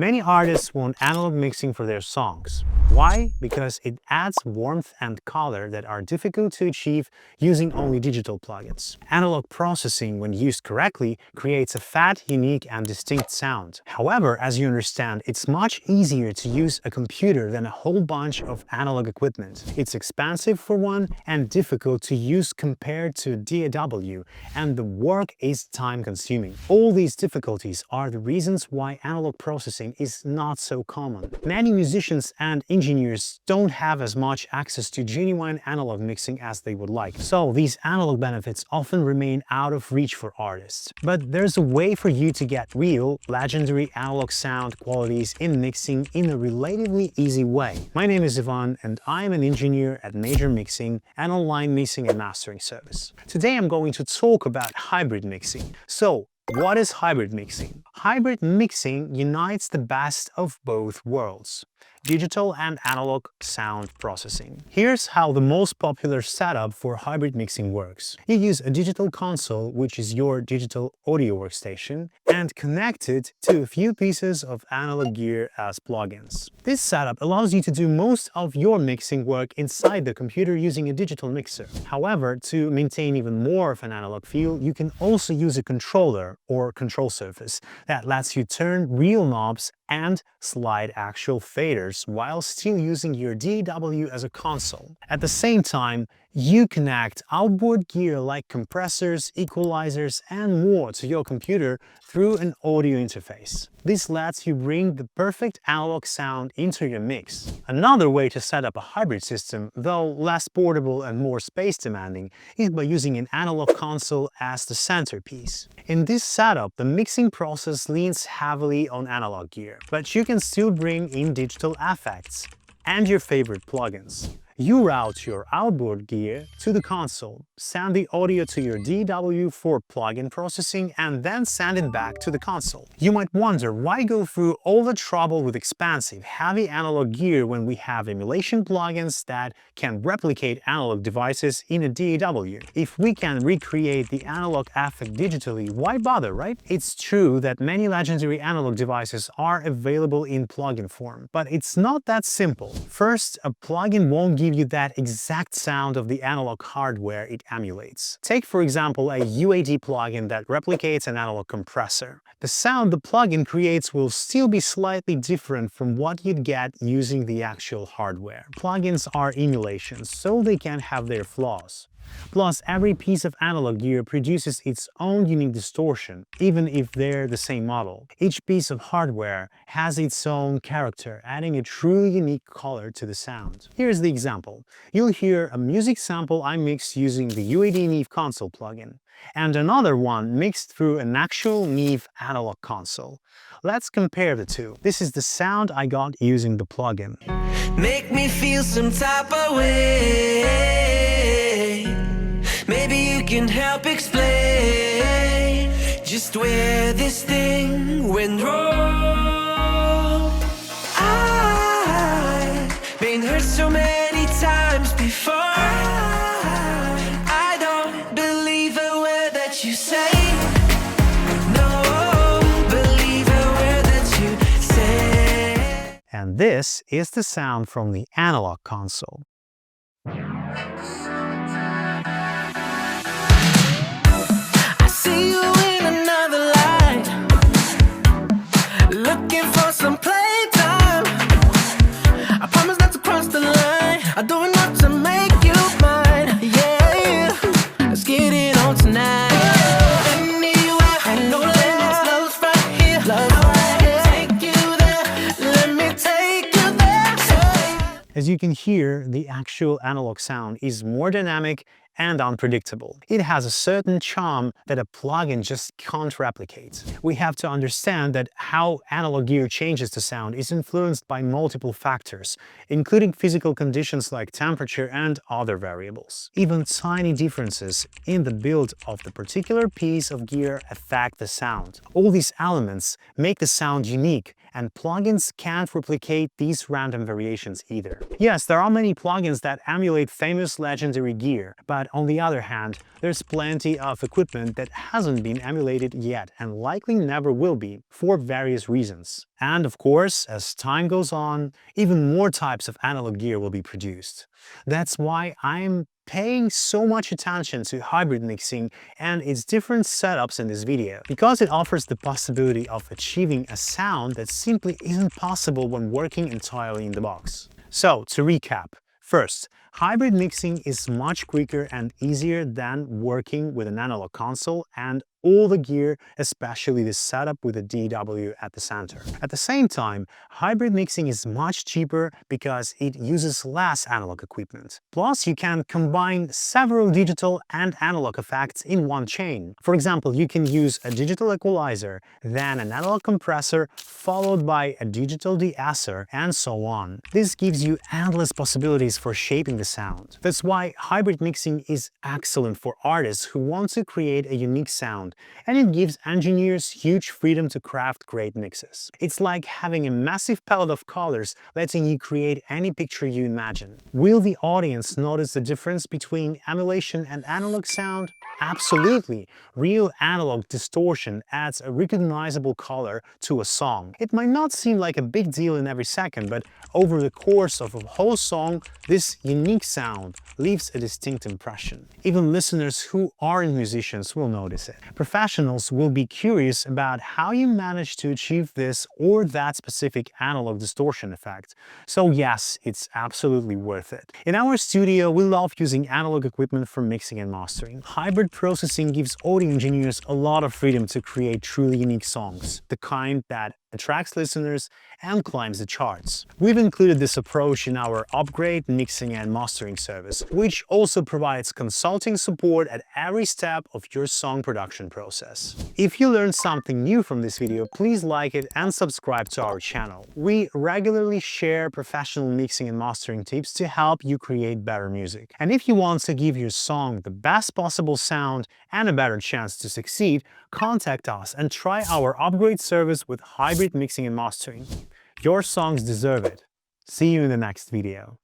Many artists want analog mixing for their songs. Why? Because it adds warmth and color that are difficult to achieve using only digital plugins. Analog processing, when used correctly, creates a fat, unique, and distinct sound. However, as you understand, it's much easier to use a computer than a whole bunch of analog equipment. It's expensive for one and difficult to use compared to DAW, and the work is time-consuming. All these difficulties are the reasons why analog processing is not so common. Many musicians and engineers don't have as much access to genuine analog mixing as they would like, so these analog benefits often remain out of reach for artists. But there's a way for you to get real, legendary analog sound qualities in mixing in a relatively easy way. My name is Ivan and I am an engineer at Major Mixing, an online mixing and mastering service. Today I'm going to talk about hybrid mixing. So, what is hybrid mixing? Hybrid mixing unites the best of both worlds: digital and analog sound processing. Here's how the most popular setup for hybrid mixing works. You use a digital console, which is your digital audio workstation, and connect it to a few pieces of analog gear as plugins. This setup allows you to do most of your mixing work inside the computer using a digital mixer. However, to maintain even more of an analog feel, you can also use a controller or control surface that lets you turn real knobs and slide actual faders while still using your DAW as a console. At the same time, you connect outboard gear like compressors, equalizers, and more to your computer through an audio interface. This lets you bring the perfect analog sound into your mix. Another way to set up a hybrid system, though less portable and more space demanding, is by using an analog console as the centerpiece. In this setup, the mixing process leans heavily on analog gear, but you can still bring in digital effects and your favorite plugins. You route your outboard gear to the console, send the audio to your DAW for plugin processing, and then send it back to the console. You might wonder, why go through all the trouble with expensive, heavy analog gear when we have emulation plugins that can replicate analog devices in a DAW? If we can recreate the analog effect digitally, why bother, right? It's true that many legendary analog devices are available in plugin form, but it's not that simple. First, a plugin won't give you that exact sound of the analog hardware it emulates. Take, for example, a UAD plugin that replicates an analog compressor. The sound the plugin creates will still be slightly different from what you'd get using the actual hardware. Plugins are emulations, so they can have their flaws. Plus, every piece of analog gear produces its own unique distortion, even if they're the same model. Each piece of hardware has its own character, adding a truly unique color to the sound. Here's the example. You'll hear a music sample I mixed using the UAD Neve console plugin, and another one mixed through an actual Neve analog console. Let's compare the two. This is the sound I got using the plugin. Make me feel some type of way. Maybe you can help explain just where this thing went wrong. I've been hurt so many times before. I don't believe a word that you say. No, believe a word that you say. And this is the sound from the analog console. See you in another light, looking for some playtime. I promise not to cross the line. I do enough to make you mine. Yeah, let's get it on tonight. Anywhere, I know limits, love's right here. Love's right here. Take you there, let me take you there. As you can hear, the actual analog sound is more dynamic and unpredictable. It has a certain charm that a plugin just can't replicate. We have to understand that how analog gear changes the sound is influenced by multiple factors, including physical conditions like temperature and other variables. Even tiny differences in the build of the particular piece of gear affect the sound. All these elements make the sound unique and plugins can't replicate these random variations either. Yes, there are many plugins that emulate famous legendary gear, but on the other hand, there's plenty of equipment that hasn't been emulated yet and likely never will be, for various reasons. And of course, as time goes on, even more types of analog gear will be produced. That's why I'm paying so much attention to hybrid mixing and its different setups in this video, because it offers the possibility of achieving a sound that simply isn't possible when working entirely in the box. So, to recap, first, hybrid mixing is much quicker and easier than working with an analog console and all the gear, especially the setup with a DAW at the center. At the same time, hybrid mixing is much cheaper because it uses less analog equipment. Plus, you can combine several digital and analog effects in one chain. For example, you can use a digital equalizer, then an analog compressor, followed by a digital de-esser, and so on. This gives you endless possibilities for shaping the sound. That's why hybrid mixing is excellent for artists who want to create a unique sound, and it gives engineers huge freedom to craft great mixes. It's like having a massive palette of colors letting you create any picture you imagine. Will the audience notice the difference between emulation and analog sound? Absolutely! Real analog distortion adds a recognizable color to a song. It might not seem like a big deal in every second, but over the course of a whole song, this unique sound leaves a distinct impression. Even listeners who aren't musicians will notice it. Professionals will be curious about how you managed to achieve this or that specific analog distortion effect. So yes, it's absolutely worth it. In our studio, we love using analog equipment for mixing and mastering. Hybrid processing gives audio engineers a lot of freedom to create truly unique songs, the kind that attracts listeners and climbs the charts. We've included this approach in our Upgrade mixing and mastering service, which also provides consulting support at every step of your song production process. If you learned something new from this video, please like it and subscribe to our channel. We regularly share professional mixing and mastering tips to help you create better music. And if you want to give your song the best possible sound and a better chance to succeed, contact us and try our Upgrade service with hybrid mixing and mastering. Your songs deserve it. See you in the next video.